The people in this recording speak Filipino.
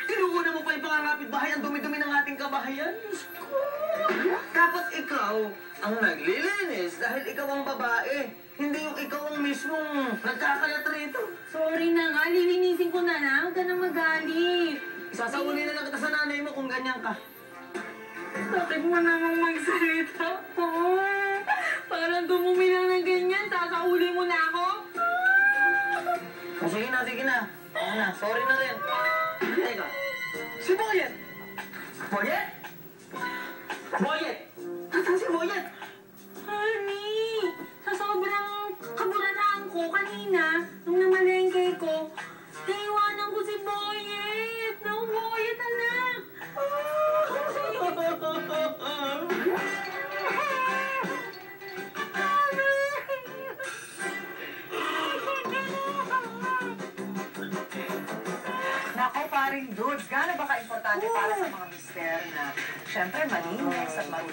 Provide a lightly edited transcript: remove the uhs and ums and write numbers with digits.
Inuuna mo pa yung pangangapit bahay, ang dumi-dumi ng ating kabahayan. Diyos ko. Dapat ikaw ang naglilinis dahil ikaw ang babae. Hindi yung ikaw ang mismong nagkakayat rito. Sorry na nga, lilinisin ko na lang. Huwag ka na magalit. Sasauli na lang kita sa nanay mo kung ganyan ka. Bakit mo namang magsalita? Parang dumumi lang ng ganyan. Sasauli mo na ako? Sige na, sige na. Oo na, sorry na rin. Teka, si Boyet! Boyet? Boyet! Nasaan si Boyet? Honey, sa sobrang kaburataan ko kanina, nung namalengke ko, naiwanan ko si Boyet. No, Boyet, anak! Nako, paring dudes, gaano ba ka-importante para sa mga mister na, syempre, malinis at marunong